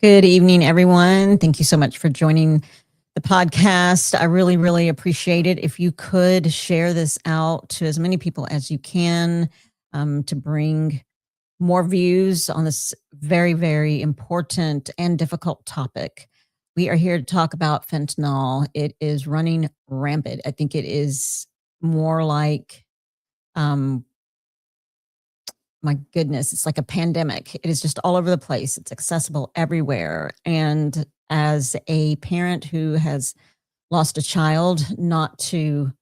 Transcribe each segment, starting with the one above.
Good evening, everyone. Thank you so much for joining the podcast. I really, really appreciate it. If you could share this out to as many people as you can to bring more views on this very, very important and difficult topic. We are here to talk about fentanyl. It is running rampant. I think it is more like my goodness, it's like a pandemic. It is just all over the place. It's accessible everywhere. And as a parent who has lost a child, not to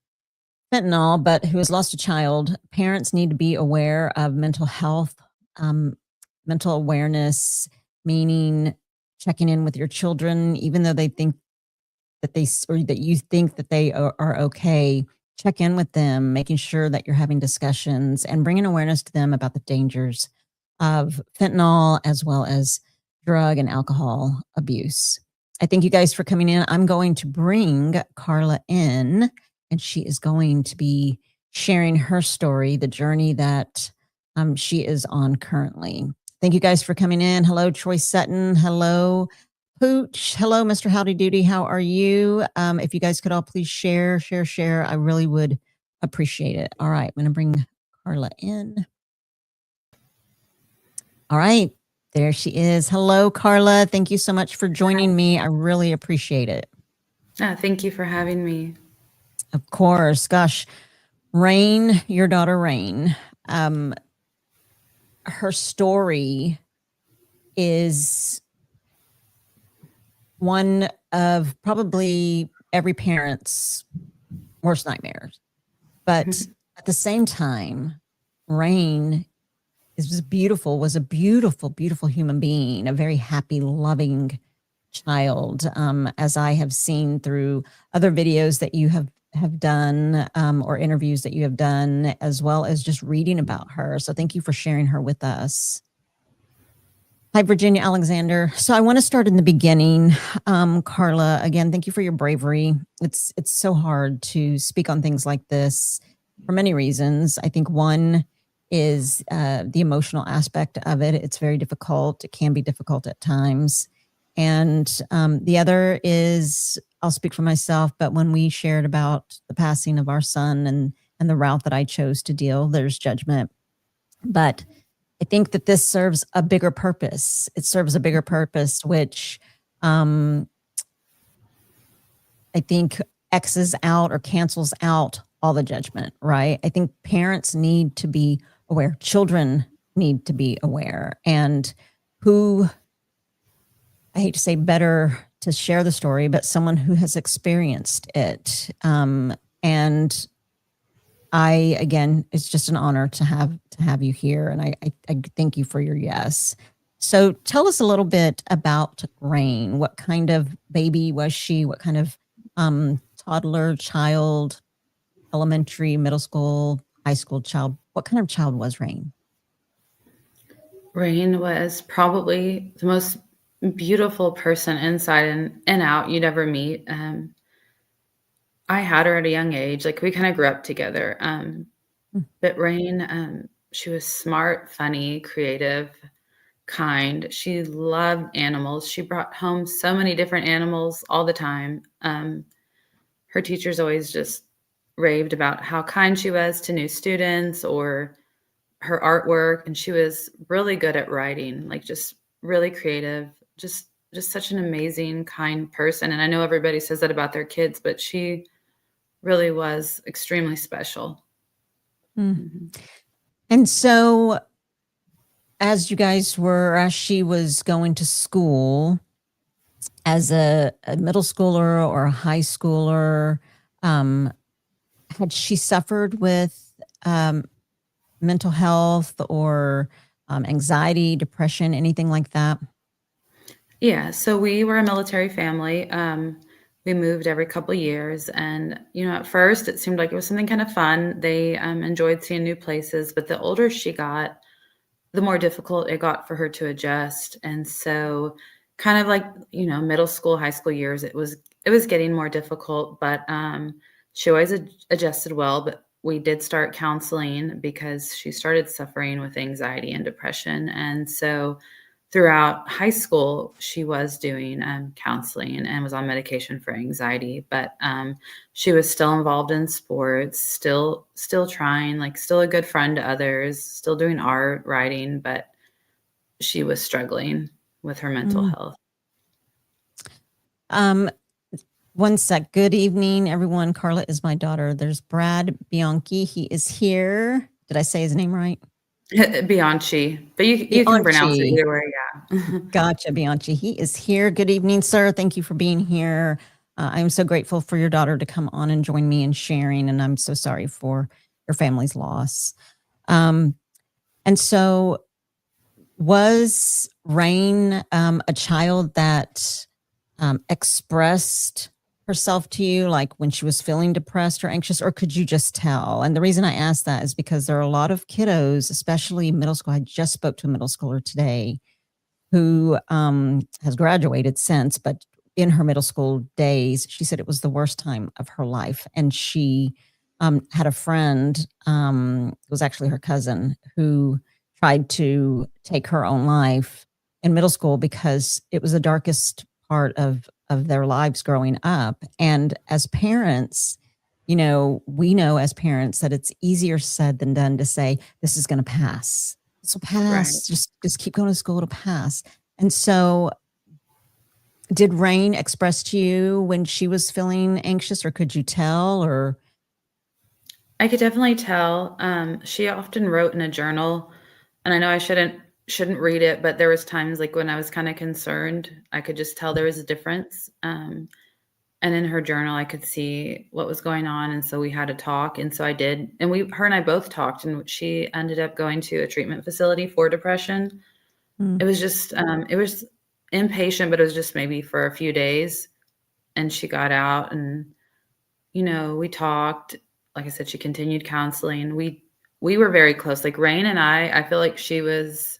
fentanyl, but who has lost a child, parents need to be aware of mental health, mental awareness, meaning checking in with your children, even though they think that or that you think that they are okay. Check in with them, making sure that you're having discussions and bringing awareness to them about the dangers of fentanyl as well as drug and alcohol abuse. I thank you guys for coming in. I'm going to bring Karla in, and she is going to be sharing her story, the journey that she is on currently. Thank you guys for coming in. Hello, Troy Sutton. Hello, Pooch. Hello, Mr. Howdy Doody. How are you? If you guys could all please share. I really would appreciate it. All right, I'm going to bring Karla in. All right, there she is. Hello, Karla. Thank you so much for joining me. I really appreciate it. Thank you for having me. Of course. Gosh, Rain, your daughter Rain, her story is one of probably every parent's worst nightmares. But at the same time, Rain was a beautiful human being, a very happy, loving child, as I have seen through other videos that you have done or interviews that you have done, as well as just reading about her. So thank you for sharing her with us. Hi, Virginia Alexander. So I want to start in the beginning. Karla, again, thank you for your bravery. It's so hard to speak on things like this for many reasons. I think one is the emotional aspect of it. It's very difficult. It can be difficult at times. And the other is, I'll speak for myself, but when we shared about the passing of our son and the route that I chose to deal, there's judgment. But I think that this serves a bigger purpose. It serves a bigger purpose, which I think X's out or cancels out all the judgment, right? I think parents need to be aware. Children need to be aware. And who, I hate to say better to share the story, but someone who has experienced it. And I, again, it's just an honor to have you here. And I thank you for your yes. So tell us a little bit about Rain. What kind of baby was she? What kind of toddler, child, elementary, middle school, high school child? What kind of child was Rain? Rain was probably the most beautiful person inside and out you'd ever meet. I had her at a young age. Like, we kind of grew up together. But Rain, she was smart, funny, creative, kind. She loved animals. She brought home so many different animals all the time. Her teachers always just raved about how kind she was to new students or her artwork. And she was really good at writing, like just really creative, just such an amazing, kind person. And I know everybody says that about their kids, but she really was extremely special. Mm-hmm. And so as she was going to school as a middle schooler or a high schooler, had she suffered with mental health or anxiety, depression, anything like that? Yeah. So we were a military family. We moved every couple of years. And, at first it seemed like it was something kind of fun. They enjoyed seeing new places. But the older she got, the more difficult it got for her to adjust. And so kind of like, middle school, high school years, it was getting more difficult, but she always adjusted well. But we did start counseling because she started suffering with anxiety and depression. And so throughout high school, she was doing counseling and was on medication for anxiety, but she was still involved in sports, still trying, like still a good friend to others, still doing art, writing, but she was struggling with her mental Mm. health. One sec. Good evening, everyone. Karla is my daughter. There's Brad Bianchi. He is here. Did I say his name right? Bianchi, but you can pronounce it Bianchi. either way, yeah. Gotcha, Bianchi. He is here. Good evening, sir. Thank you for being here. I'm so grateful for your daughter to come on and join me in sharing, and I'm so sorry for your family's loss. And so, was Rain a child that expressed herself to you, like when she was feeling depressed or anxious, or could you just tell? And the reason I ask that is because there are a lot of kiddos, especially middle school. I just spoke to a middle schooler today who has graduated since, but in her middle school days, she said it was the worst time of her life. And she had a friend, it was actually her cousin, who tried to take her own life in middle school because it was the darkest part of their lives growing up. And as parents, we know as parents that it's easier said than done to say, this is going to pass. This will pass. Right. Just keep going to school. It'll pass. And so did Rain express to you when she was feeling anxious, or could you tell? Or I could definitely tell. She often wrote in a journal, and I know I shouldn't read it, but there was times like when I was kind of concerned, I could just tell there was a difference. And in her journal, I could see what was going on, and so we had a talk, and so I did, and her and I both talked, and she ended up going to a treatment facility for depression. It was just, it was inpatient, but it was just maybe for a few days, and she got out, and we talked. Like I said, she continued counseling. We were very close. Like Rain and I feel like she was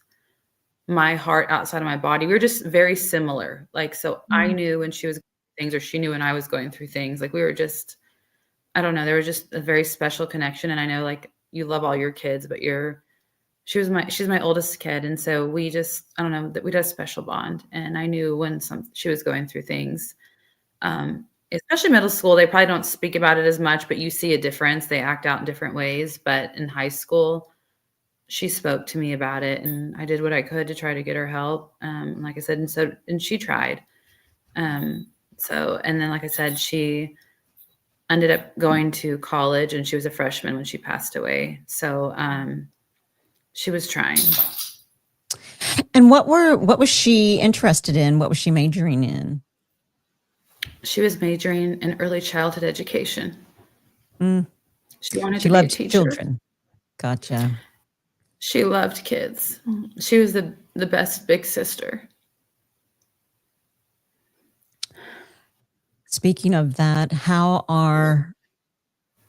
my heart outside of my body. We were just very similar. Like, so I knew when she was going through things, or she knew when I was going through things. Like we were just, I don't know, there was just a very special connection. And I know like you love all your kids, but she's my oldest kid. And so we just, I don't know, that we had a special bond. And I knew when she was going through things. Especially middle school, they probably don't speak about it as much, but you see a difference. They act out in different ways. But in high school, she spoke to me about it, and I did what I could to try to get her help. Like I said, and she tried. And then, like I said, she ended up going to college, and she was a freshman when she passed away. So she was trying. and what was she interested in? What was she majoring in? She was majoring in early childhood education. She wanted She to be a loved teacher. children. Gotcha. She loved kids. She was the best big sister. Speaking of that, how are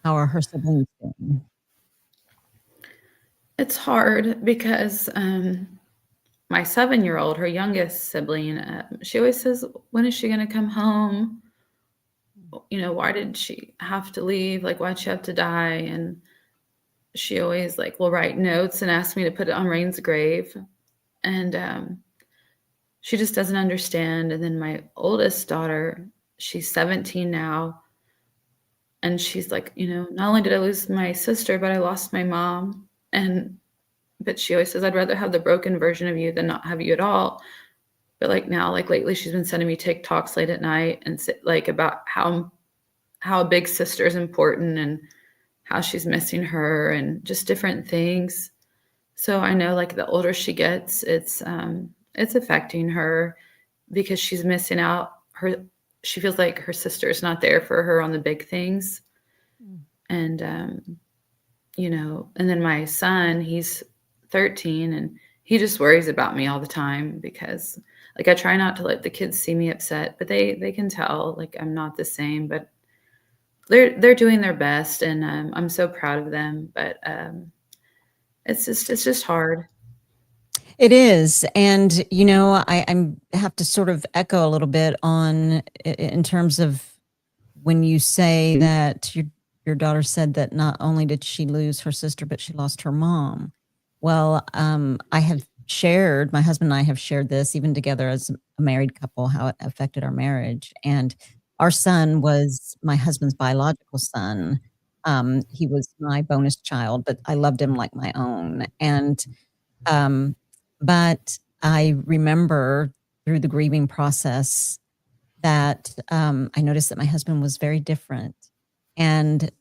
her siblings doing? It's hard because my 7-year-old, her youngest sibling, she always says, when is she going to come home? Why did she have to leave? Like, why'd she have to die? And she always will write notes and ask me to put it on Rain's grave. And she just doesn't understand. And then my oldest daughter, she's 17 now. And she's like, not only did I lose my sister, but I lost my mom. But she always says, I'd rather have the broken version of you than not have you at all. But now, lately, she's been sending me TikToks late at night and about how a big sister is important and how she's missing her and just different things. So I know the older she gets, it's affecting her because she's missing out. She feels like her sister is not there for her on the big things. And, and then my son, he's 13, and he just worries about me all the time because I try not to let the kids see me upset, but they can tell I'm not the same, but they're doing their best, and I'm so proud of them. But it's just hard. It is. And, I have to sort of echo a little bit on in terms of when you say that your daughter said that not only did she lose her sister, but she lost her mom. Well, I have shared, my husband and I have shared this even together as a married couple, how it affected our marriage. And our son was my husband's biological son. He was my bonus child, but I loved him like my own. And, but I remember through the grieving process that I noticed that my husband was very different. And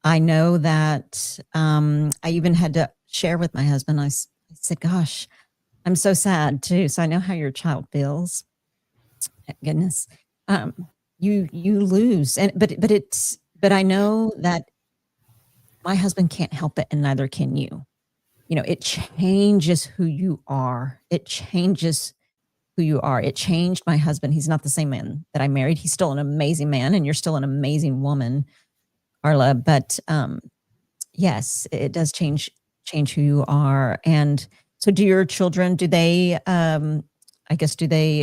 I know that I even had to share with my husband, I said, gosh, I'm so sad too. So I know how your child feels. Goodness. You lose. But I know that my husband can't help it and neither can you. You know, it changes who you are. It changes who you are. It changed my husband. He's not the same man that I married. He's still an amazing man and you're still an amazing woman, Karla. But yes, it does change who you are. And so do your children, do they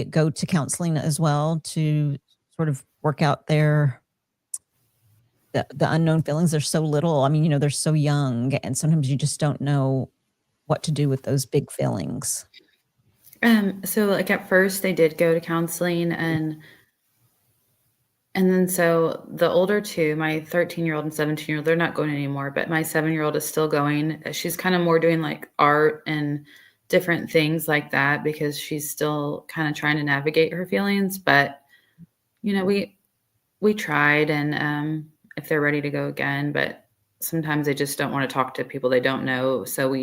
go to counseling as well to sort of work out the unknown feelings? They're so little. I mean, they're so young and sometimes you just don't know what to do with those big feelings. So like at first they did go to counseling and then so the older two, my 13-year-old and 17-year-old, they're not going anymore, but my 7-year-old is still going. She's kind of more doing like art and different things like that because she's still kind of trying to navigate her feelings. But, we tried and if they're ready to go again, but sometimes they just don't want to talk to people they don't know. So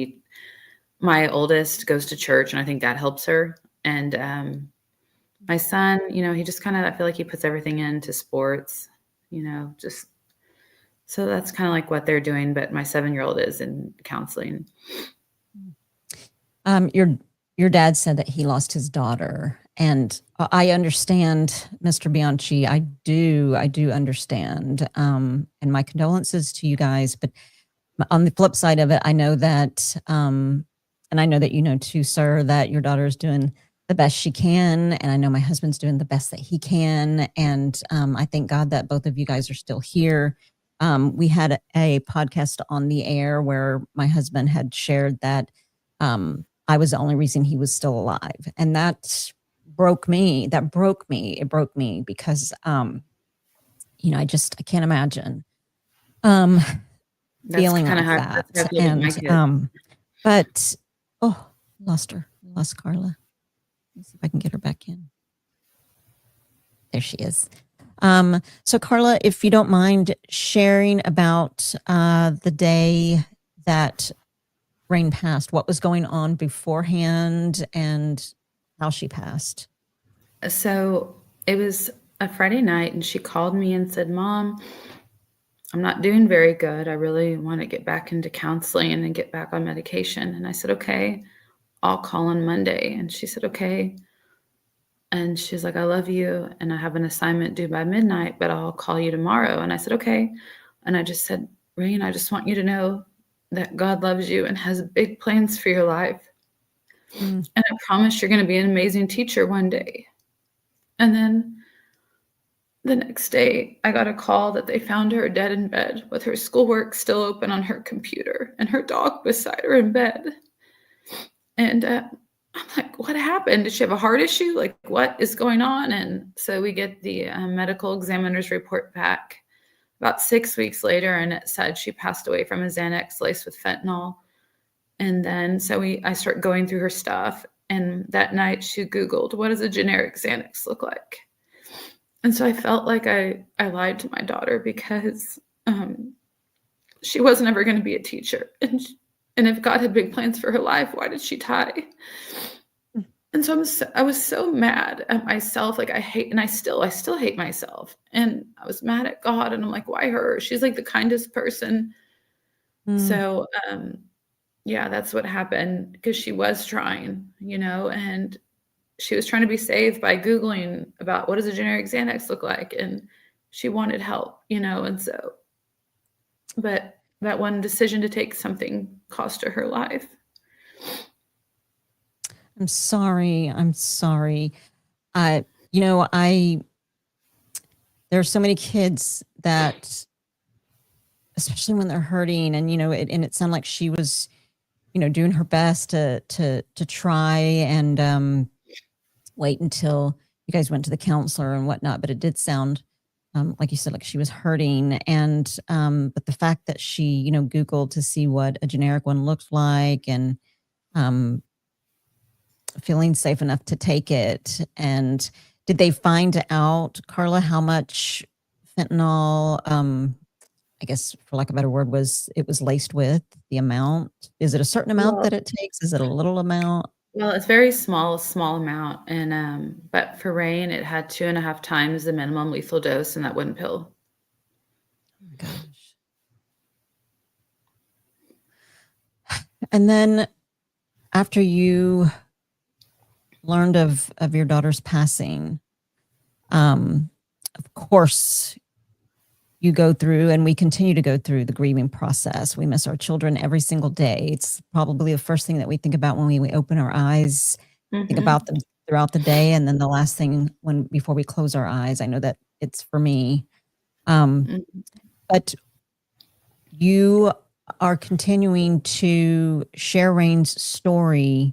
my oldest goes to church and I think that helps her. And my son, he just I feel like he puts everything into sports, just so that's kind of like what they're doing. But my 7-year-old is in counseling. Your dad said that he lost his daughter, and I understand, Mr. Bianchi. I do understand. And my condolences to you guys. But on the flip side of it, I know that, and I know that you know too, sir, that your daughter is doing the best she can. And I know my husband's doing the best that he can. And I thank God that both of you guys are still here. We had a podcast on the air where my husband had shared that I was the only reason he was still alive. And that broke me. It broke me because, I can't imagine feeling like that. And, but, lost Karla. Let's see if I can get her back in. There she is. So Karla, if you don't mind sharing about the day that Rain passed, what was going on beforehand and how she passed. So it was a Friday night and she called me and said, Mom, I'm not doing very good. I really want to get back into counseling and get back on medication. And I said, okay, I'll call on Monday. And she said, okay. And she's like, I love you. And I have an assignment due by midnight, but I'll call you tomorrow. And I said, okay. And I just said, Rain, I just want you to know that God loves you and has big plans for your life. And I promise you're going to be an amazing teacher one day. And then the next day, I got a call that they found her dead in bed with her schoolwork still open on her computer and her dog beside her in bed. And I'm like, what happened? Did she have a heart issue? Like, what is going on? And so we get the medical examiner's report back about 6 weeks later, and it said she passed away from a Xanax laced with fentanyl. And then so I start going through her stuff. And that night she Googled, what does a generic Xanax look like? And so I felt like I lied to my daughter because she wasn't ever going to be a teacher. And if God had big plans for her life, why did she die? And so I was so mad at myself. Like I still hate myself. And I was mad at God. And I'm like, why her? She's like the kindest person. So, yeah, that's what happened because she was trying, and she was trying to be saved by Googling about what does a generic Xanax look like. And she wanted help, and so, but that one decision to take something cost her life. I'm sorry. There are so many kids that, especially when they're hurting and, and it sounded like she was, doing her best to try and wait until you guys went to the counselor and whatnot. But it did sound, like you said, like she was hurting. And but the fact that she, Googled to see what a generic one looked like, and um, feeling safe enough to take it. And did they find out, Karla, how much fentanyl, I guess for lack of a better word, was laced with, the amount? Is it a certain amount Well, that it takes? Is it a little amount? well, it's very small amount, and but for Rain, it had 2.5 times the minimum lethal dose in that one pill. Oh my gosh. And then after you learned of your daughter's passing, of course, you go through, and we continue to go through the grieving process. We miss our children every single day. It's probably the first thing that we think about when we open our eyes, think Mhm. about them throughout the day, and then the last thing before we close our eyes. I know that it's for me. Mhm. But you are continuing to share Rain's story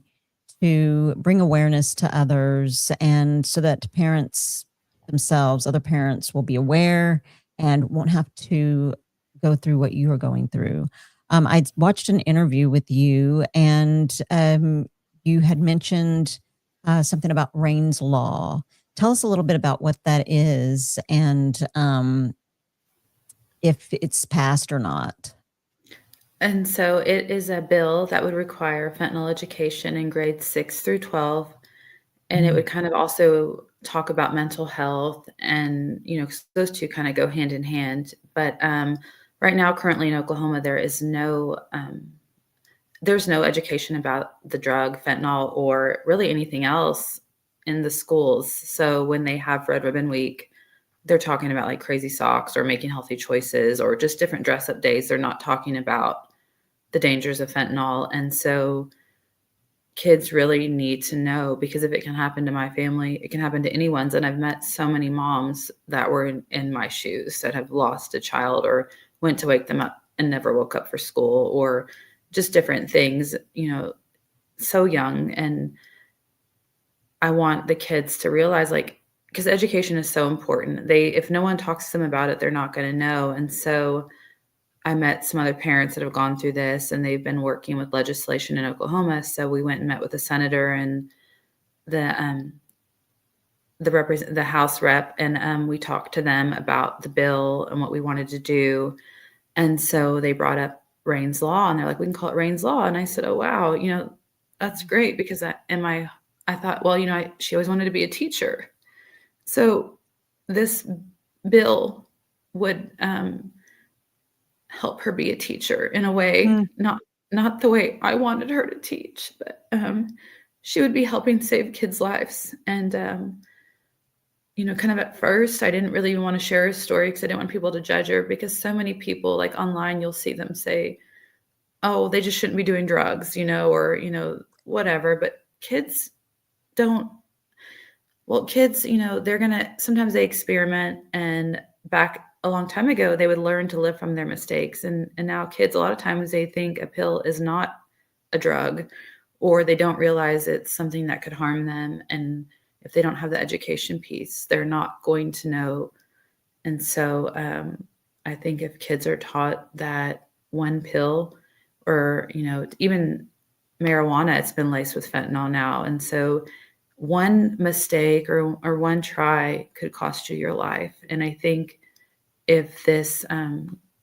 to bring awareness to others, and so that parents themselves, other parents, will be aware and won't have to go through what you are going through. I watched an interview with you, and you had mentioned something about Rain's Law. Tell us a little bit about what that is, and if it's passed or not. And so it is a bill that would require fentanyl education in grades 6 through 12, and it Mm. would kind of also talk about mental health and, 'cause those 2 kinda go hand in hand. But, right now, currently in Oklahoma, there's no education about the drug fentanyl or really anything else in the schools. So when they have Red Ribbon Week, they're talking about, like, crazy socks or making healthy choices or just different dress up days. They're not talking about the dangers of fentanyl, and so kids really need to know, because if it can happen to my family, it can happen to anyone's. And I've met so many moms that were in my shoes that have lost a child or went to wake them up and never woke up for school, or just different things, so young. And I want the kids to realize, like, because education is so important. If no one talks to them about it, they're not going to know. And so I met some other parents that have gone through this, and they've been working with legislation in Oklahoma. So we went and met with the senator and the the House rep, and we talked to them about the bill and what we wanted to do. And so they brought up Rain's Law, and they're like, "We can call it Rain's Law." And I said, "Oh wow, that's great," because I thought, well, she always wanted to be a teacher, so this bill would help her be a teacher in a way, Mm. not the way I wanted her to teach, but, she would be helping save kids' lives. And, kind of at first, I didn't really wanna share her story because I didn't want people to judge her, because so many people, like, online, you'll see them say, "Oh, they just shouldn't be doing drugs," or, whatever. But don't kids, they're gonna sometimes they experiment, and back a long time ago, they would learn to live from their mistakes. And now kids, a lot of times, they think a pill is not a drug, or they don't realize it's something that could harm them. And if they don't have the education piece, they're not going to know. And so, I think if kids are taught that one pill, or, even marijuana, it's been laced with fentanyl now. And so one mistake or one try could cost you your life. And I think if this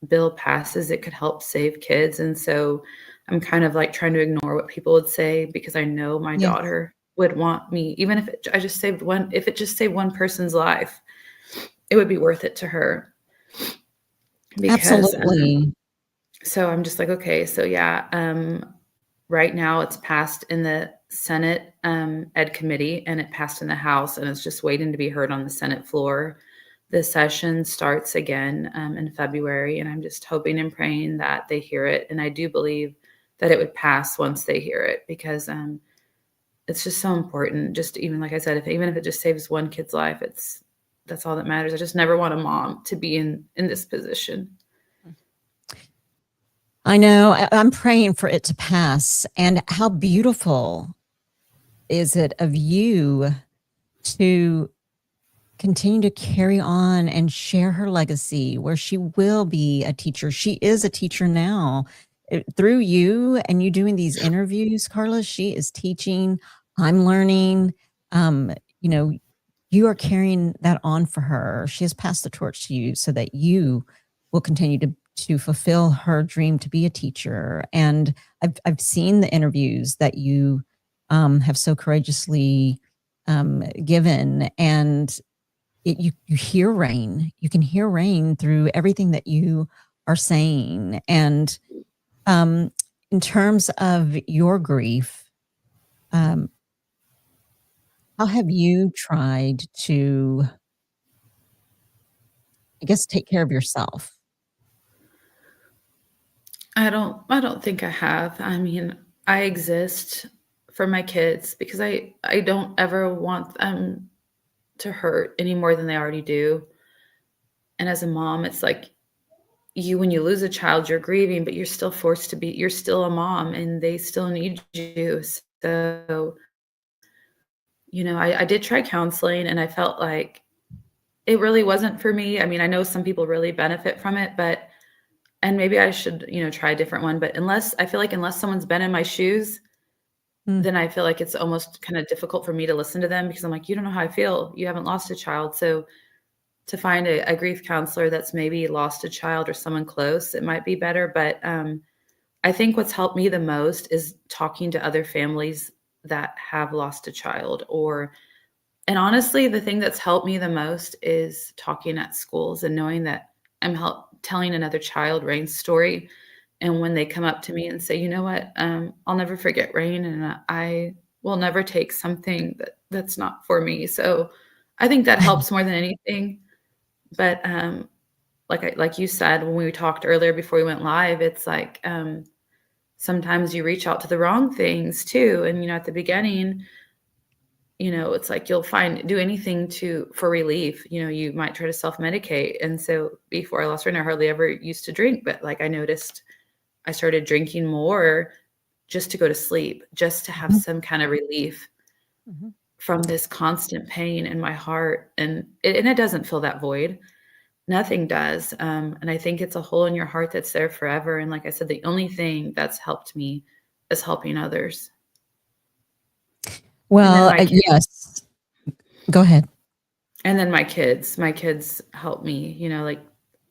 bill passes, it could help save kids. And so I'm kind of like trying to ignore what people would say, because I know my Yes, daughter would want me, even if I just saved one, if it just saved one person's life, it would be worth it to her. Because absolutely. so I'm just like, okay, so yeah, right now it's passed in the Senate Ed Committee, and it passed in the House, and it's just waiting to be heard on the Senate floor. The session starts again in February, and I'm just hoping and praying that they hear it. And I do believe that it would pass once they hear it, because it's just so important. Just even like I said, even if it just saves one kid's life, that's all that matters. I just never want a mom to be in this position. I know. I'm praying for it to pass. And how beautiful is it of you to continue to carry on and share her legacy, where she will be a teacher. She is a teacher now. Through you and you doing these interviews, Karla, she is teaching. I'm learning. You know, you are carrying that on for her. She has passed the torch to you so that you will continue to fulfill her dream to be a teacher. And I've seen the interviews that you have so courageously given, and you hear Rain. You can hear Rain through everything that you are saying. And in terms of your grief, how have you tried to, I guess, take care of yourself? I don't think I have. I mean, I exist for my kids because I don't ever want them to hurt any more than they already do. And as a mom, it's like when you lose a child, you're grieving, but you're still forced to be, you're still a mom and they still need you. So, I did try counseling and I felt like it really wasn't for me. I mean, I know some people really benefit from it, and maybe I should, try a different one. But I feel like unless someone's been in my shoes, then I feel like it's almost kind of difficult for me to listen to them because I'm like, you don't know how I feel. You haven't lost a child. So to find a grief counselor that's maybe lost a child or someone close, it might be better. But I think what's helped me the most is talking to other families that have lost a child. And honestly, the thing that's helped me the most is talking at schools and knowing that I'm telling another child Rain's story. And when they come up to me and say, you know what, I'll never forget Rain, and I will never take something that's not for me. So I think that helps more than anything. But like you said when we talked earlier before we went live, it's like sometimes you reach out to the wrong things too. And at the beginning, it's like you'll do anything for relief. You might try to self-medicate. And so before I lost Rain, I hardly ever used to drink, but like I noticed I started drinking more just to go to sleep, just to have some kind of relief from this constant pain in my heart. And it doesn't fill that void. Nothing does. And I think it's a hole in your heart that's there forever. And like I said, the only thing that's helped me is helping others. Well, yes. Go ahead. And then my kids help me, like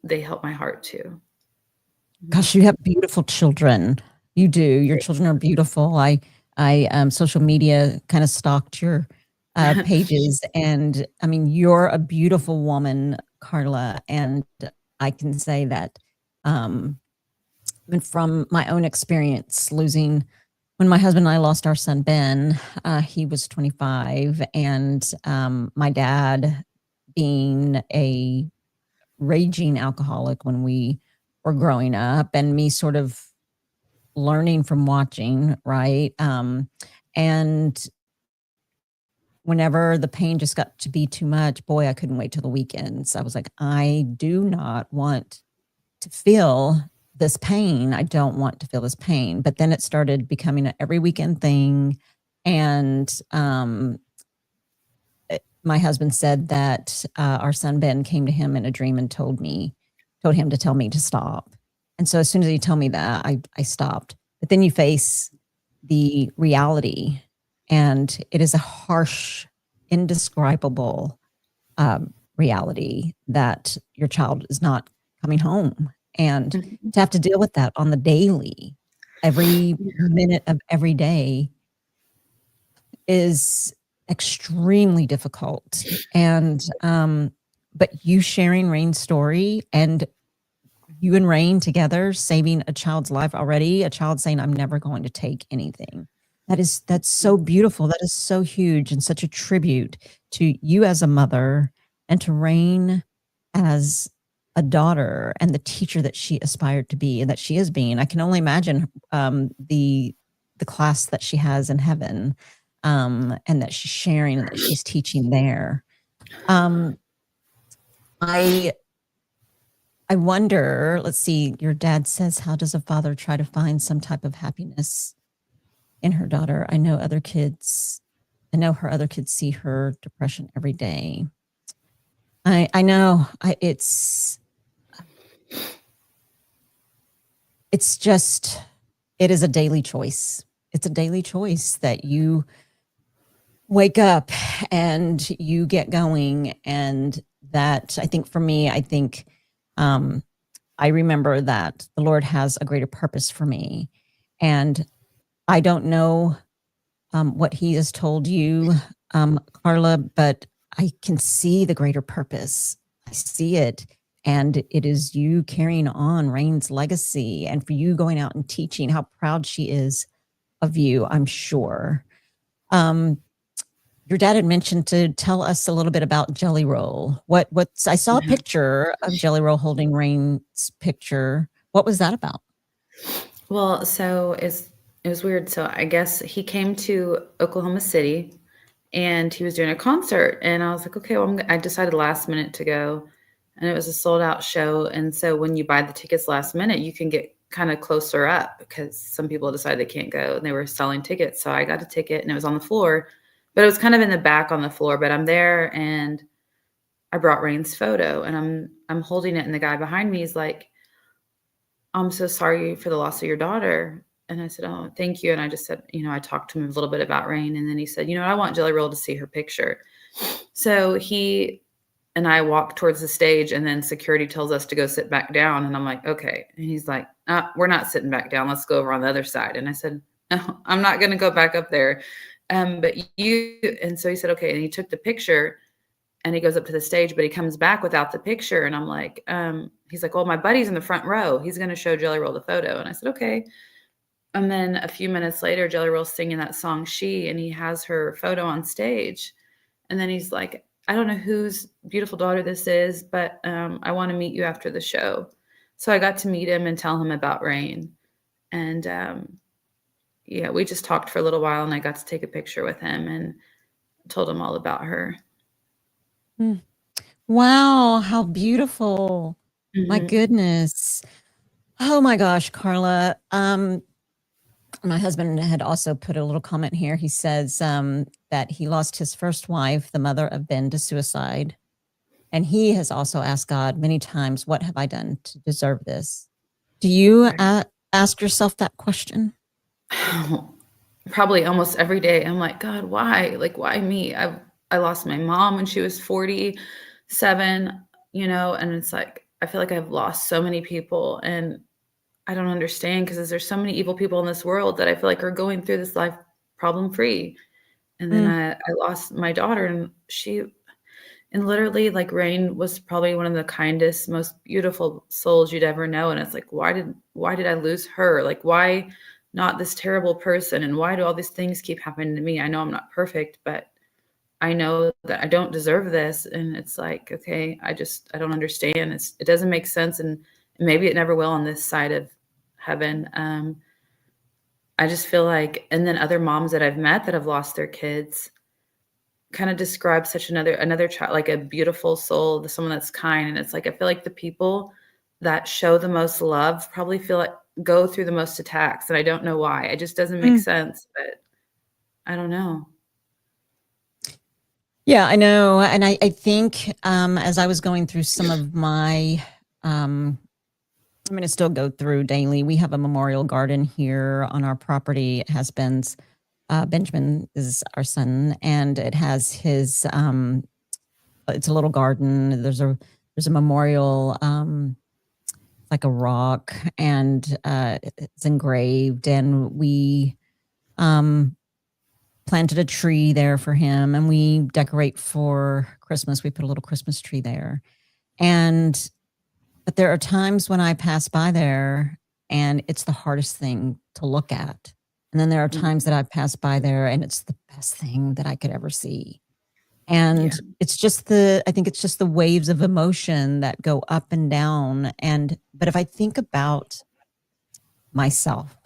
they help my heart too. Gosh, you have beautiful children. You do. Your children are beautiful. I social media kind of stalked your pages, and I mean, you're a beautiful woman, Karla. And I can say that from my own experience losing, when my husband and I lost our son, Ben, he was 25, and my dad being a raging alcoholic when we were growing up, and me sort of learning from watching, right? And whenever the pain just got to be too much, boy, I couldn't wait till the weekends. I was like, I do not want to feel this pain. I don't want to feel this pain. But then it started becoming an every weekend thing. And my husband said that our son Ben came to him in a dream and told him to tell me to stop. And so as soon as he told me that, I stopped. But then you face the reality, and it is a harsh, indescribable reality that your child is not coming home. And to have to deal with that on the daily, every minute of every day, is extremely difficult. And but you sharing Rain's story, and you and Rain together saving a child's life already, a child saying, I'm never going to take anything. That's so beautiful. That is so huge, and such a tribute to you as a mother, and to Rain as a daughter, and the teacher that she aspired to be and that she is being. I can only imagine the class that she has in heaven, and that she's sharing and that she's teaching there. I I wonder, let's see, your dad says, how does a father try to find some type of happiness in her daughter? I know her other kids see her depression every day. I know it's just, it is a daily choice. It's a daily choice that you wake up and you get going. And that, I think for me, I remember that the Lord has a greater purpose for me. And I don't know what he has told you, Karla, but I can see the greater purpose. I see it. And it is you carrying on Rain's legacy, and for you going out and teaching. How proud she is of you, I'm sure. Your dad had mentioned to tell us a little bit about Jelly Roll. What's I saw a picture of Jelly Roll holding Rain's picture. What was that about? Well, so it was weird. So I guess he came to Oklahoma City and he was doing a concert, and I was like, okay, well, I decided last minute to go, and it was a sold out show. And so when you buy the tickets last minute, you can get kind of closer up because some people decided they can't go and they were selling tickets. So I got a ticket and it was on the floor, but it was kind of in the back on the floor, but I'm there and I brought Rain's photo and I'm holding it. And the guy behind me is like, I'm so sorry for the loss of your daughter. And I said, oh, thank you. And I just said, I talked to him a little bit about Rain. And then he said, I want Jelly Roll to see her picture. So he and I walked towards the stage, and then security tells us to go sit back down. And I'm like, okay. And he's like, we're not sitting back down. Let's go over on the other side. And I said, no, I'm not going to go back up there. But and so he said, okay. And he took the picture and he goes up to the stage, but he comes back without the picture. And I'm like, he's like, well, my buddy's in the front row. He's going to show Jelly Roll the photo. And I said, okay. And then a few minutes later, Jelly Roll's singing that song, She, and he has her photo on stage. And then he's like, I don't know whose beautiful daughter this is, but I want to meet you after the show. So I got to meet him and tell him about Rain. And yeah, we just talked for a little while, and I got to take a picture with him and told him all about her. Wow, how beautiful. My goodness. Oh my gosh, Karla. My husband had also put a little comment here. He says that he lost his first wife, the mother of Ben, to suicide. And he has also asked God many times, what have I done to deserve this? Do you ask yourself that question? Probably almost every day. I'm like, God, why? Like, why me? I lost my mom when she was 47, and it's like, I feel like I've lost so many people, and I don't understand because there's so many evil people in this world that I feel like are going through this life problem free. And then I lost my daughter, and literally, like, Rain was probably one of the kindest, most beautiful souls you'd ever know. And it's like, why did I lose her? Like, why not this terrible person? And why do all these things keep happening to me? I know I'm not perfect, but I know that I don't deserve this. And it's like, okay, I don't understand. It doesn't make sense. And maybe it never will on this side of heaven. I just feel like, and then other moms that I've met that have lost their kids kind of describe such another child, like a beautiful soul, someone that's kind. And it's like, I feel like the people that show the most love probably feel like go through the most attacks. And I don't know why. It just doesn't make sense, but I don't know. Yeah, I know. And I think as I was going through some of my, I'm going to still go through daily. We have a memorial garden here on our property. It has Benjamin is our son, and it has his, it's a little garden. There's a memorial, like a rock, and it's engraved, and we planted a tree there for him, and we decorate for Christmas. We put a little Christmas tree there. But there are times when I pass by there and it's the hardest thing to look at. And then there are times that I pass by there and it's the best thing that I could ever see. And it's just I think it's just the waves of emotion that go up and down. But if I think about myself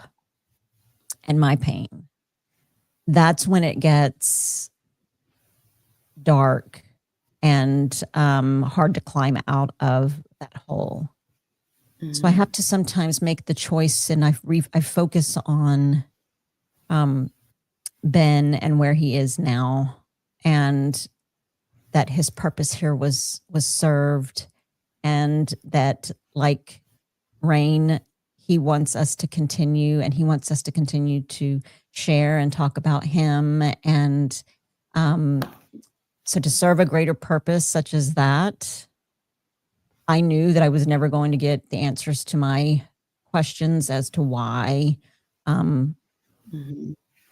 and my pain, that's when it gets dark and hard to climb out of that hole. So I have to sometimes make the choice, and I focus on Ben and where he is now, and that his purpose here was served, and that, like Rain, he wants us to continue, and he wants us to continue to share and talk about him. And so to serve a greater purpose such as that, I knew that I was never going to get the answers to my questions as to why. And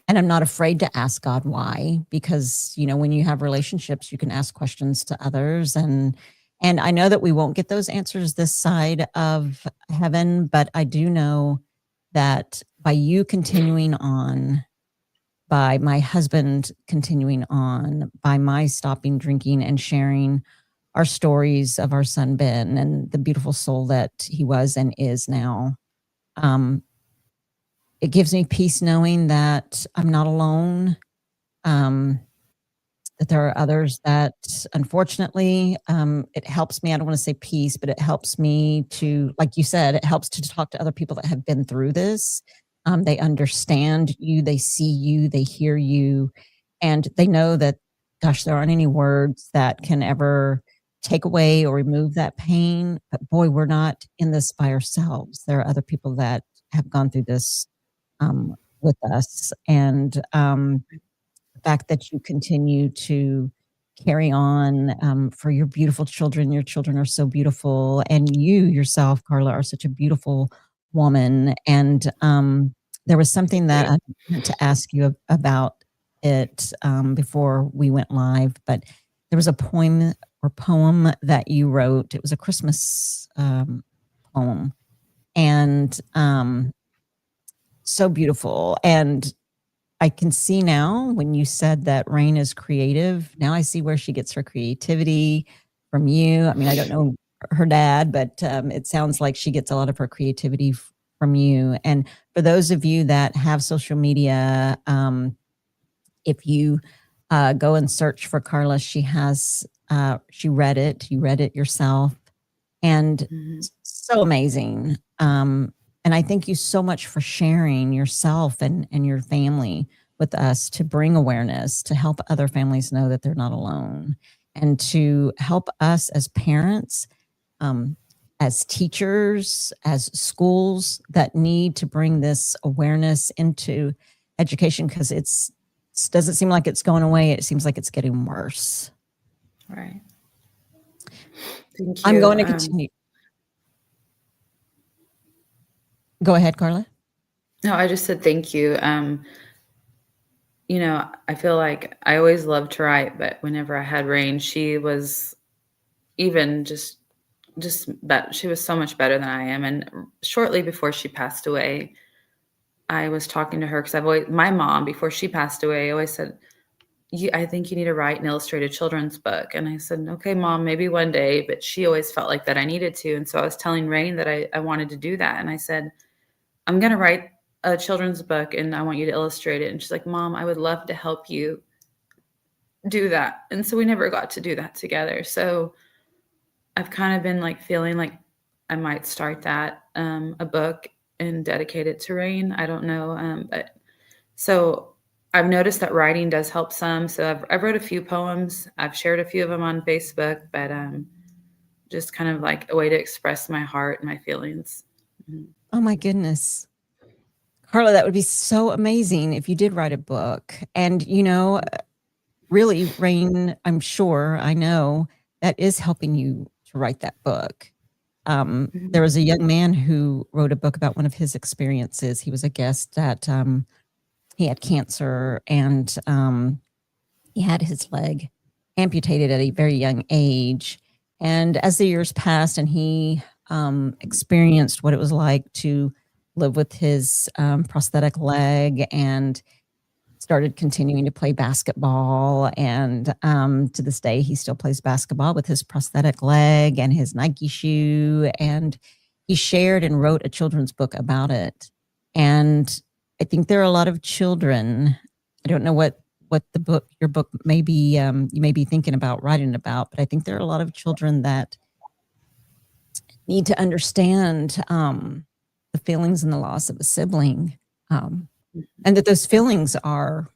I'm not afraid to ask God why, because, you know, when you have relationships, you can ask questions to others. And I know that we won't get those answers this side of heaven, but I do know that by you continuing on, by my husband continuing on, by my stopping drinking and sharing our stories of our son, Ben, and the beautiful soul that he was and is now, it gives me peace knowing that I'm not alone, that there are others that, unfortunately, it helps me. I don't want to say peace, but it helps me to, like you said, it helps to talk to other people that have been through this. They understand you, they see you, they hear you, and they know that, gosh, there aren't any words that can ever take away or remove that pain. But boy, we're not in this by ourselves. There are other people that have gone through this with us. And the fact that you continue to carry on for your beautiful children. Your children are so beautiful. And you yourself, Karla, are such a beautiful woman. And there was something that I meant to ask you about it before we went live, but there was a poem that you wrote. It was a Christmas poem. And so beautiful. And I can see now when you said that Rain is creative, now I see where she gets her creativity from you. I mean, I don't know her dad, but it sounds like she gets a lot of her creativity from you. And for those of you that have social media, if you go and search for Karla, she has, she read it, you read it yourself, and so amazing. And I thank you so much for sharing yourself and your family with us to bring awareness, to help other families know that they're not alone, and to help us as parents, as teachers, as schools that need to bring this awareness into education, because it doesn't seem like it's going away. It seems like it's getting worse. Right. Thank you. I'm going to continue. Go ahead, Karla. No, I just said thank you. You know, I feel like I always loved to write, but whenever I had Rain, she was even just she was so much better than I am. And shortly before she passed away, I was talking to her because my mom, before she passed away, always said, I think you need to write an illustrated children's book. And I said, okay, Mom, maybe one day. But she always felt like that I needed to. And so I was telling Rain that I wanted to do that. And I said, I'm going to write a children's book and I want you to illustrate it. And she's like, Mom, I would love to help you do that. And so we never got to do that together. So I've kind of been like feeling like I might start that, a book, and dedicate it to Rain. I don't know. But so I've noticed that writing does help some. So I've wrote a few poems. I've shared a few of them on Facebook, but just kind of like a way to express my heart and my feelings. Oh my goodness. Karla, that would be so amazing if you did write a book. And, you know, really, Rain, I'm sure, I know, that is helping you to write that book. There was a young man who wrote a book about one of his experiences. He was a guest at, he had cancer, and he had his leg amputated at a very young age. And as the years passed and he experienced what it was like to live with his prosthetic leg, and started continuing to play basketball. And to this day, he still plays basketball with his prosthetic leg and his Nike shoe. And he shared and wrote a children's book about it. And I think there are a lot of children, I don't know what your book may be, you may be thinking about writing about, but I think there are a lot of children that need to understand the feelings and the loss of a sibling, and that those feelings are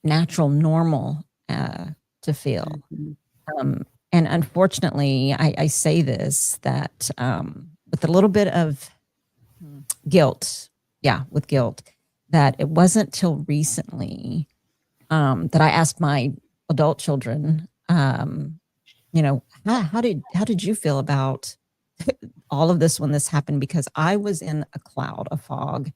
natural, normal to feel. Mhm. And unfortunately, I say this that with a little bit of guilt, with guilt, that it wasn't till recently that I asked my adult children, how did you feel about all of this when this happened? Because I was in a cloud, a fog,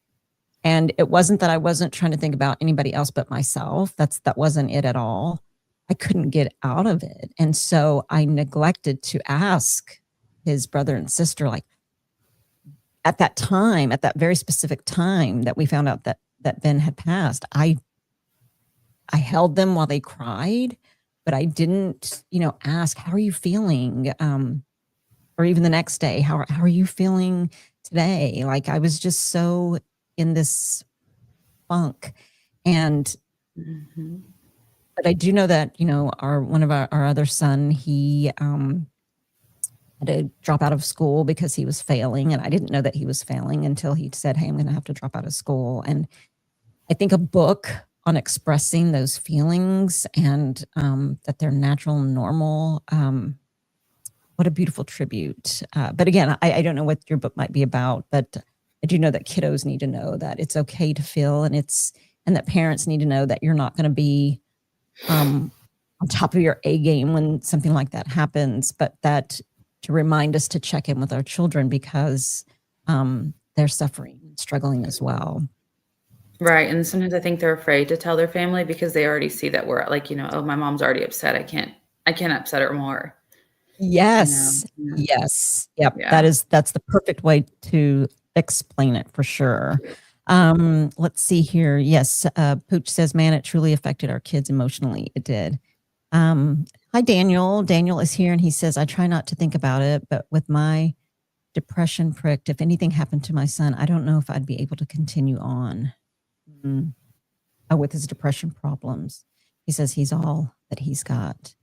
and it wasn't that I wasn't trying to think about anybody else but myself. That wasn't it at all. I couldn't get out of it, and so I neglected to ask his brother and sister, like, at that time, at that very specific time that we found out that Ben had passed. I held them while they cried, but I didn't, ask, how are you feeling? Or even the next day, how are you feeling today? Like, I was just so in this funk. And Mhm. but I do know that, one of our other son, he had to drop out of school because he was failing. And I didn't know that he was failing until he said, "Hey, I'm going to have to drop out of school." And I think a book on expressing those feelings and that they're natural and normal. What a beautiful tribute. But again, I don't know what your book might be about, but I do know that kiddos need to know that it's okay to feel, and that parents need to know that you're not going to be on top of your A game when something like that happens, but that to remind us to check in with our children because they're suffering and struggling as well. Right, and sometimes I think they're afraid to tell their family because they already see that we're like, "Oh, my mom's already upset. I can't upset her more." Yes. Yeah. Yes. Yep. Yeah. That's the perfect way to explain it for sure. Let's see here. Yes, Pooch says, "Man, it truly affected our kids emotionally. It did." Hi, Daniel. Daniel is here and he says, "I try not to think about it, but with my depression pricked, if anything happened to my son, I don't know if I'd be able to continue on with his depression problems." He says he's all that he's got.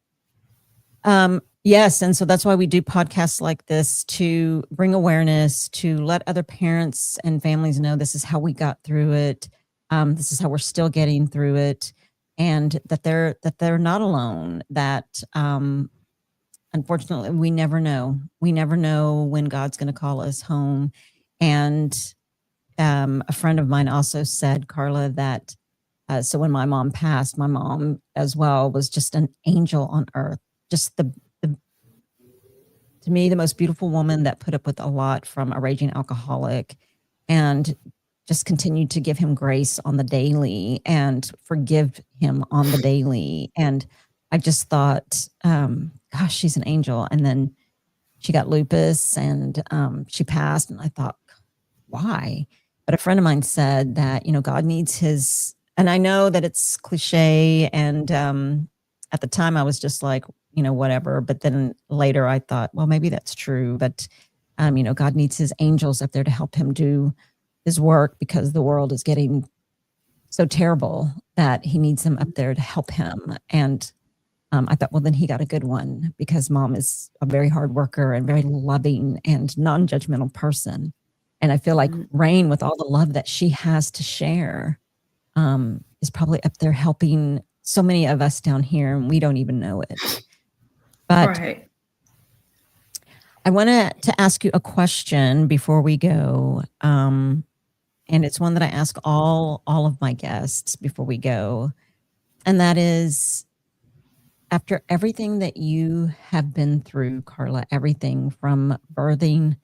Yes, and so that's why we do podcasts like this, to bring awareness, to let other parents and families know this is how we got through it. This is how we're still getting through it, and that they're not alone. That unfortunately we never know. We never know when God's going to call us home. And a friend of mine also said, Karla, that so when my mom passed, my mom as well was just an angel on earth, just the to me, the most beautiful woman that put up with a lot from a raging alcoholic and just continued to give him grace on the daily and forgive him on the daily. And I just thought, gosh, she's an angel. And then she got lupus and she passed. And I thought, why? But a friend of mine said that, God needs his, and I know that it's cliche. And at the time I was just like, whatever. But then later I thought, well, maybe that's true. But, God needs his angels up there to help him do his work because the world is getting so terrible that he needs them up there to help him. And I thought, well, then he got a good one because mom is a very hard worker and very loving and non-judgmental person. And I feel like Mhm. Rain, with all the love that she has to share, is probably up there helping so many of us down here, and we don't even know it. But Right. I want to ask you a question before we go, and it's one that I ask all of my guests before we go, and that is, after everything that you have been through, Karla, everything from birthing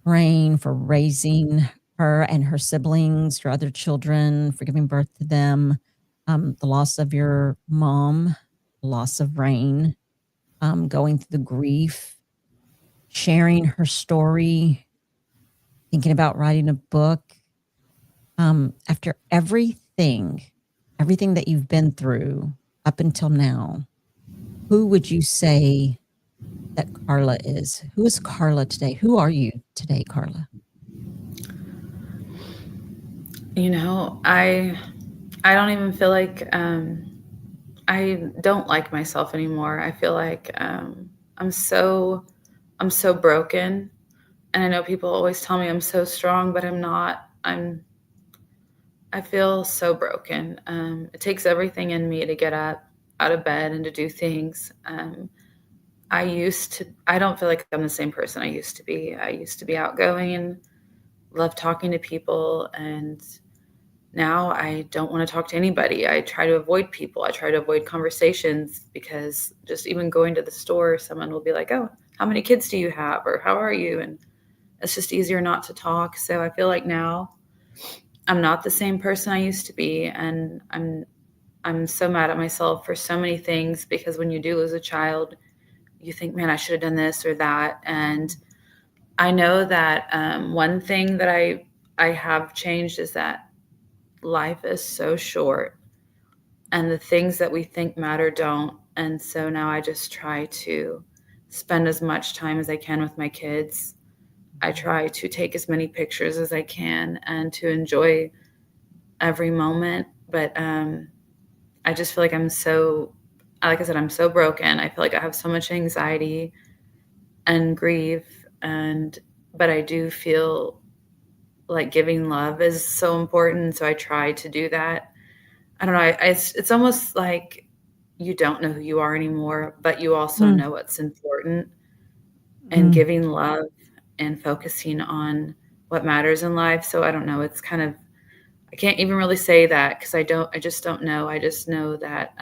Rain, for raising her and her siblings, your other children, for giving birth to them, the loss of your mom, the loss of Rain, going through the grief, sharing her story, thinking about writing a book. After everything that you've been through up until now, who would you say that Karla is? Who is Karla today? Who are you today, Karla? I don't even feel like I don't like myself anymore. I feel like I'm so I'm so broken. And I know people always tell me I'm so strong, but I'm not. I feel so broken. It takes everything in me to get up out of bed and to do things. I don't feel like I'm the same person I used to be. I used to be outgoing and love talking to people. And now I don't want to talk to anybody. I try to avoid people. I try to avoid conversations because just even going to the store, someone will be like, "Oh, how many kids do you have?" Or "How are you?" And it's just easier not to talk. So I feel like now I'm not the same person I used to be. And I'm so mad at myself for so many things because when you do lose a child, you think, man, I should have done this or that. And I know that one thing that I have changed is that life is so short and the things that we think matter don't. And so now I just try to spend as much time as I can with my kids. I try to take as many pictures as I can and to enjoy every moment. But I just feel like like I said, I'm so broken. I feel like I have so much anxiety and grief, but I do feel like giving love is so important. So I try to do that. I don't know. It's almost like you don't know who you are anymore, but you also Mm, know what's important, and mm, giving love and focusing on what matters in life. So I don't know. It's kind of, I can't even really say that because I just don't know. I just know that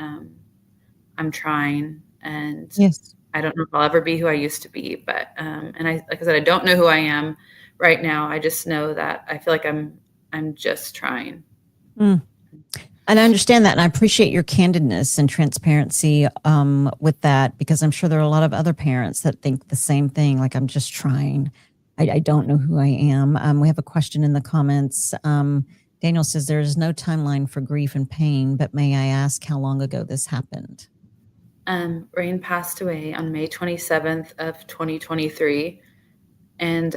I'm trying, and yes. I don't know if I'll ever be who I used to be, but and like I said, I don't know who I am right now. I just know that I feel like I'm just trying. Mm. And I understand that, and I appreciate your candidness and transparency with that, because I'm sure there are a lot of other parents that think the same thing. Like, I'm just trying. I don't know who I am. We have a question in the comments. Daniel says there is no timeline for grief and pain, but may I ask how long ago this happened? Rain passed away on May 27th of 2023, and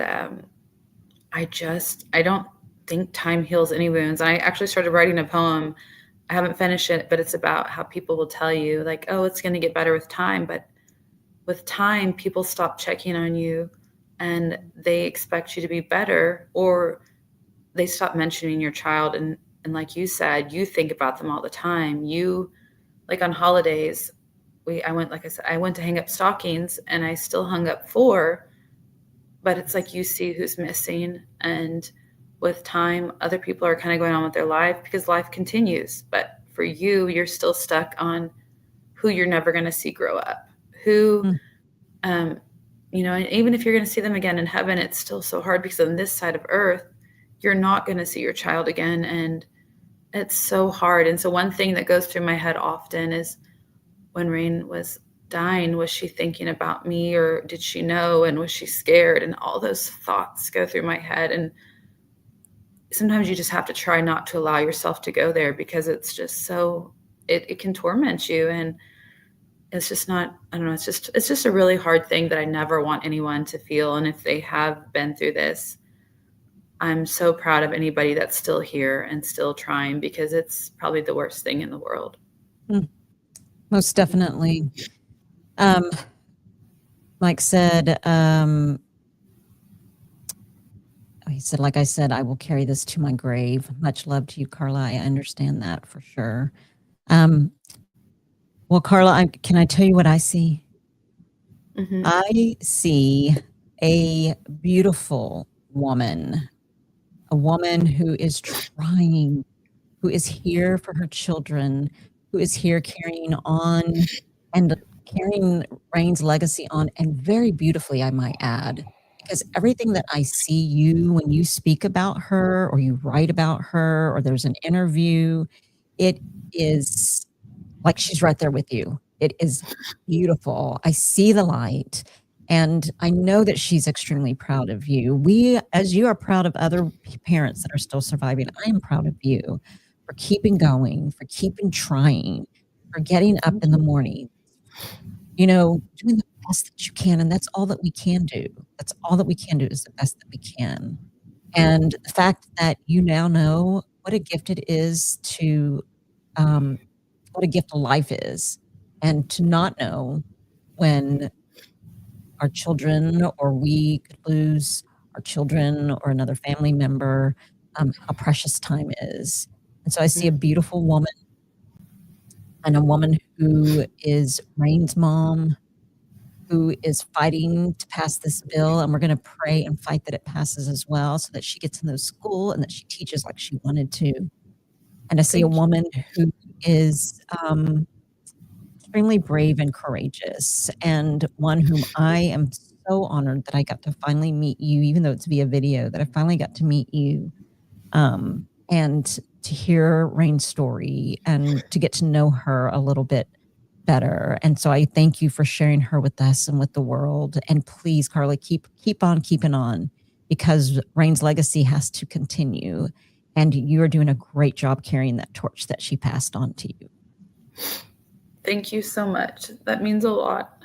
I don't think time heals any wounds. I actually started writing a poem. I haven't finished it, but it's about how people will tell you like, oh, it's going to get better with time, but with time, people stop checking on you and they expect you to be better, or they stop mentioning your child. And like you said, you think about them all the time. You, like on holidays, I went, like I said, I went to hang up stockings and I still hung up four, but it's like you see who's missing. And with time, other people are kind of going on with their life because life continues. But for you, you're still stuck on who you're never going to see grow up, who Mm, um, and even if you're going to see them again in heaven, it's still so hard because on this side of earth, you're not going to see your child again. And it's so hard. And so one thing that goes through my head often is when Rain was dying, was she thinking about me, or did she know? And was she scared? And all those thoughts go through my head. And sometimes you just have to try not to allow yourself to go there because it's just so, it can torment you. And it's just not, I don't know, it's just a really hard thing that I never want anyone to feel. And if they have been through this, I'm so proud of anybody that's still here and still trying, because it's probably the worst thing in the world. mm, most definitely. Um, Mike said, he said, like I said, I will carry this to my grave. Much love to you, Karla. I understand that for sure. Um, well, Karla, can I tell you what I see? Hmm. I see a beautiful woman, a woman who is trying, who is here for her children, who is here carrying on and carrying Rain's legacy on, and very beautifully, I might add, because everything that I see you when you speak about her or you write about her or there's an interview, it is like she's right there with you. It is beautiful. I see the light, and I know that she's extremely proud of you. As you are proud of other parents that are still surviving, I am proud of you for keeping going, for keeping trying, for getting up in the morning, doing the best that you can, and that's all that we can do. That's all that we can do, is the best that we can. And the fact that you now know what a gift it is um, what a gift life is, and to not know when our children, or we could lose our children or another family member, how precious time is. And so I see a Mhm. beautiful woman, and a woman who is Rain's mom, who is fighting to pass this bill, and we're gonna pray and fight that it passes as well so that she gets in the school and that she teaches like she wanted to. And I see a Thank you. woman who is, extremely brave and courageous, and one whom I am so honored that I got to finally meet you, even though it's via video, that I finally got to meet you, and to hear Rain's story and to get to know her a little bit better. And so I thank you for sharing her with us and with the world. And please, Karla, keep on keeping on, because Rain's legacy has to continue. And you are doing a great job carrying that torch that she passed on to you. Thank you so much. That means a lot.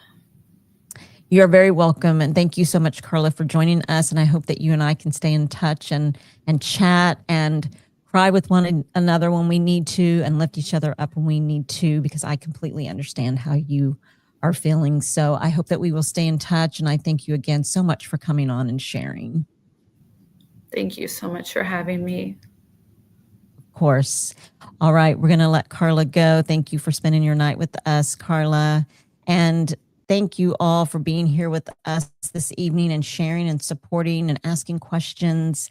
You're very welcome. And thank you so much, Karla, for joining us. And I hope that you and I can stay in touch and chat and cry with one another when we need to, and lift each other up when we need to, because I completely understand how you are feeling. So I hope that we will stay in touch. And I thank you again so much for coming on and sharing. Thank you so much for having me. Of course. All right, we're going to let Karla go. Thank you for spending your night with us, Karla. And thank you all for being here with us this evening and sharing and supporting and asking questions.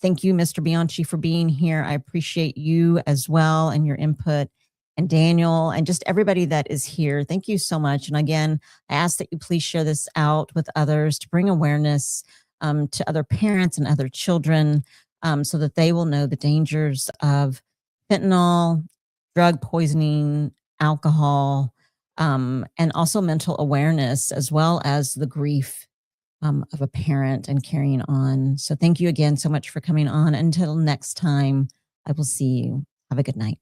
Thank you, Mr. Bianchi, for being here. I appreciate you as well and your input. And Daniel and just everybody that is here. Thank you so much. And again, I ask that you please share this out with others to bring awareness to other parents and other children, so that they will know the dangers of fentanyl, drug poisoning, alcohol, and also mental awareness, as well as the grief of a parent and carrying on. So thank you again so much for coming on. Until next time, I will see you. Have a good night.